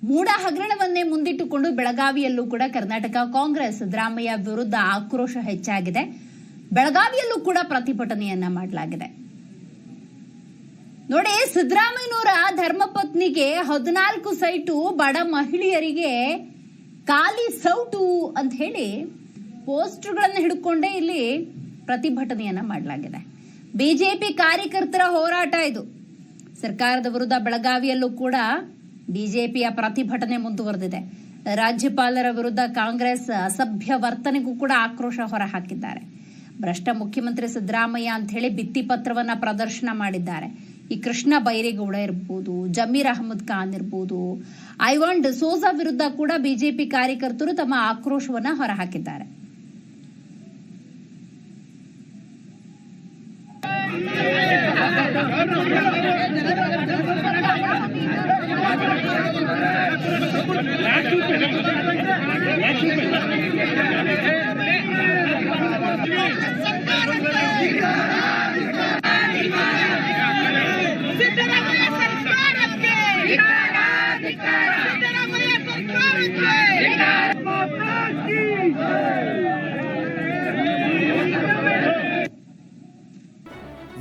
ಮೂಡ ಹಗರಣವನ್ನೇ ಮುಂದಿಟ್ಟುಕೊಂಡು ಬೆಳಗಾವಿಯಲ್ಲೂ ಕೂಡ ಕರ್ನಾಟಕ ಕಾಂಗ್ರೆಸ್ ಸಿದ್ದರಾಮಯ್ಯ ವಿರುದ್ಧ ಆಕ್ರೋಶ ಹೆಚ್ಚಾಗಿದೆ. ಬೆಳಗಾವಿಯಲ್ಲೂ ಕೂಡ ಪ್ರತಿಭಟನೆಯನ್ನ ಮಾಡಲಾಗಿದೆ. ನೋಡಿ, ಸಿದ್ದರಾಮಯ್ಯನವರ ಧರ್ಮಪತ್ನಿಗೆ 14 ಸೈಟು, ಬಡ ಮಹಿಳೆಯರಿಗೆ ಖಾಲಿ ಸೌಟು ಅಂತ ಹೇಳಿ ಪೋಸ್ಟರ್ಗಳನ್ನು ಹಿಡ್ಕೊಂಡೇ ಇಲ್ಲಿ ಪ್ರತಿಭಟನೆಯನ್ನ ಮಾಡಲಾಗಿದೆ. ಬಿಜೆಪಿ ಕಾರ್ಯಕರ್ತರ ಹೋರಾಟ ಇದು. ಸರ್ಕಾರದ ವಿರುದ್ಧ ಬೆಳಗಾವಿಯಲ್ಲೂ ಕೂಡ ಬಿಜೆಪಿಯ ಪ್ರತಿಭಟನೆ ಮುಂದುವರೆದಿದೆ. ರಾಜ್ಯಪಾಲರ ವಿರುದ್ಧ ಕಾಂಗ್ರೆಸ್ ಅಸಭ್ಯ ವರ್ತನೆಗೂ ಕೂಡ ಆಕ್ರೋಶ ಹೊರಹಾಕಿದ್ದಾರೆ. ಭ್ರಷ್ಟ ಮುಖ್ಯಮಂತ್ರಿ ಸಿದ್ದರಾಮಯ್ಯ ಅಂತ ಹೇಳಿ ಭಿತ್ತಿ ಪತ್ರವನ್ನ ಪ್ರದರ್ಶನ ಮಾಡಿದ್ದಾರೆ. ಈ ಕೃಷ್ಣ ಬೈರೇಗೌಡ ಇರಬಹುದು, ಜಮೀರ್ ಅಹಮದ್ ಖಾನ್ ಇರಬಹುದು, ಐವಾನ್ ಡಿಸೋಜಾ ವಿರುದ್ಧ ಕೂಡ ಬಿಜೆಪಿ ಕಾರ್ಯಕರ್ತರು ತಮ್ಮ ಆಕ್ರೋಶವನ್ನ ಹೊರಹಾಕಿದ್ದಾರೆ.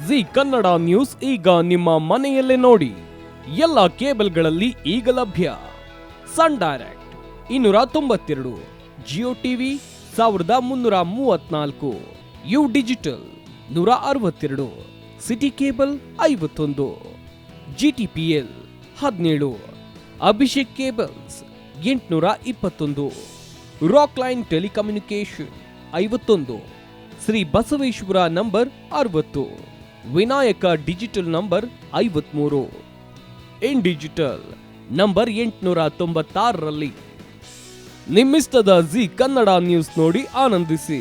ಜಿ ಕನ್ನಡ ನ್ಯೂಸ್ ಈಗ ನಿಮ್ಮ ಮನೆಯಲ್ಲೇ ನೋಡಿ. ಎಲ್ಲ ಕೇಬಲ್ಗಳಲ್ಲಿ ಈಗ ಲಭ್ಯ. Sun Direct 292, Jio TV 1334, U digital 162, city cable 51, GTPL 17, Abhishek cables 821, rock line telecommunication 51, Shri Basaveshwara number 60, Vinayaka digital number 53, in digital number 896ರಲ್ಲಿ. ನಿಮ್ಮಿಸ್ತದ ಜಿ ಕನ್ನಡ ನ್ಯೂಸ್ ನೋಡಿ ಆನಂದಿಸಿ.